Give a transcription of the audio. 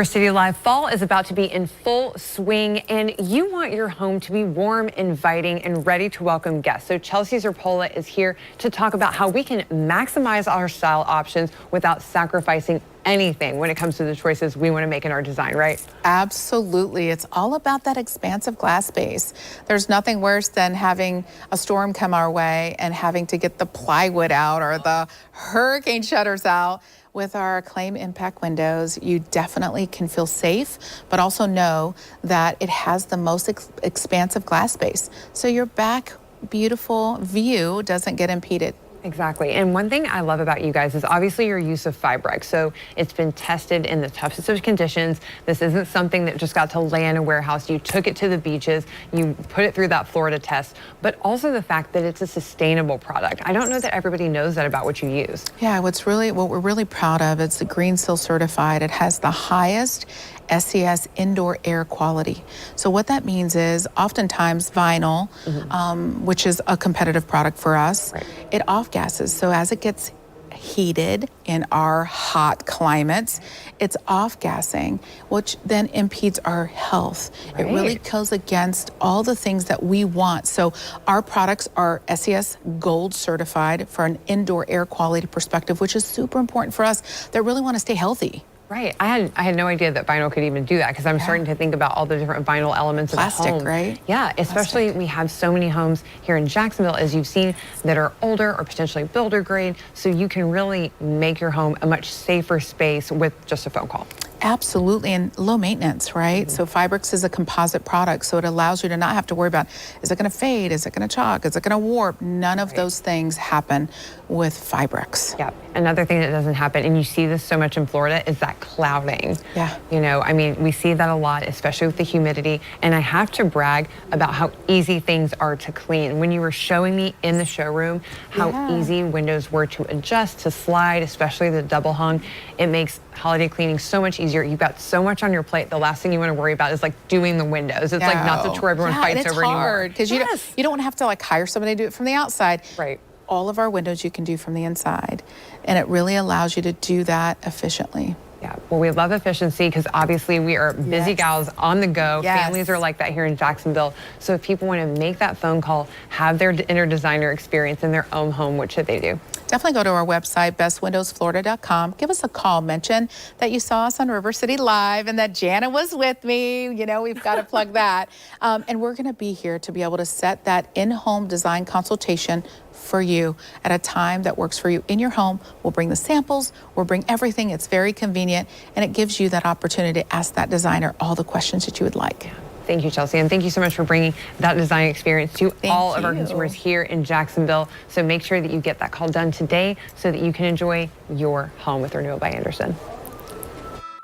City Live, fall is about to be in full swing, and you want your home to be warm, inviting, and ready to welcome guests. So Chelsea Zerpola is here to talk about how we can maximize our style options without sacrificing anything when it comes to the choices we want to make in our design, right? Absolutely. It's all about that expansive glass base. There's nothing worse than having a storm come our way and having to get the plywood out or the hurricane shutters out. With our Acclaim Impact windows, you definitely can feel safe, but also know that it has the most expansive glass base. So your back beautiful view doesn't get impeded. Exactly. And one thing I love about you guys is obviously your use of Fibrex. So it's been tested in the toughest of conditions. This isn't something that just got to lay in a warehouse. You took it to the beaches, you put it through that Florida test, but also the fact that it's a sustainable product. I don't know that everybody knows that about what you use. Yeah, what we're really proud of, it's the Green Seal certified. It has the highest SES indoor air quality. So what that means is oftentimes vinyl, which is a competitive product for us, it off-gases. So as it gets heated in our hot climates, it's off-gassing, which then impedes our health. It really goes against all the things that we want. So our products are SES Gold certified for an indoor air quality perspective, which is super important for us that really want to stay healthy. Right. I had no idea that vinyl could even do that, because I'm starting to think about all the different vinyl elements of the home. Right? Yeah, especially we have so many homes here in Jacksonville, as you've seen, that are older or potentially builder grade. So you can really make your home a much safer space with just a phone call. Absolutely, and low maintenance, right? So Fibrex is a composite product, so it allows you to not have to worry about, is it going to fade? Is it going to chalk? Is it going to warp? None of those things happen with Fibrex. Yeah. Another thing that doesn't happen, and you see this so much in Florida, is that clouding. Yeah. You know, I mean, we see that a lot, especially with the humidity, and I have to brag about how easy things are to clean. When you were showing me in the showroom how easy windows were to adjust, to slide, especially the double hung, it makes holiday cleaning so much easier. You've got so much on your plate. The last thing you want to worry about is like doing the windows. It's like not the chore everyone fights over anymore. It's hard because you don't want to have to like hire somebody to do it from the outside. Right. All of our windows you can do from the inside, and it really allows you to do that efficiently. Yeah, well, we love efficiency because obviously we are busy gals on the go. Families are like that here in Jacksonville. So if people want to make that phone call, have their inner designer experience in their own home, what should they do? Definitely go to our website, bestwindowsflorida.com. Give us a call. Mention that you saw us on River City Live and that Jana was with me. You know, we've got to plug that. And we're going to be here to be able to set that in-home design consultation for you at a time that works for you in your home. We'll bring the samples, we'll bring everything. It's very convenient, and it gives you that opportunity to ask that designer all the questions that you would like. Thank you, Chelsea, and thank you so much for bringing that design experience to all of our consumers here in Jacksonville. So make sure that you get that call done today so that you can enjoy your home with Renewal by Andersen.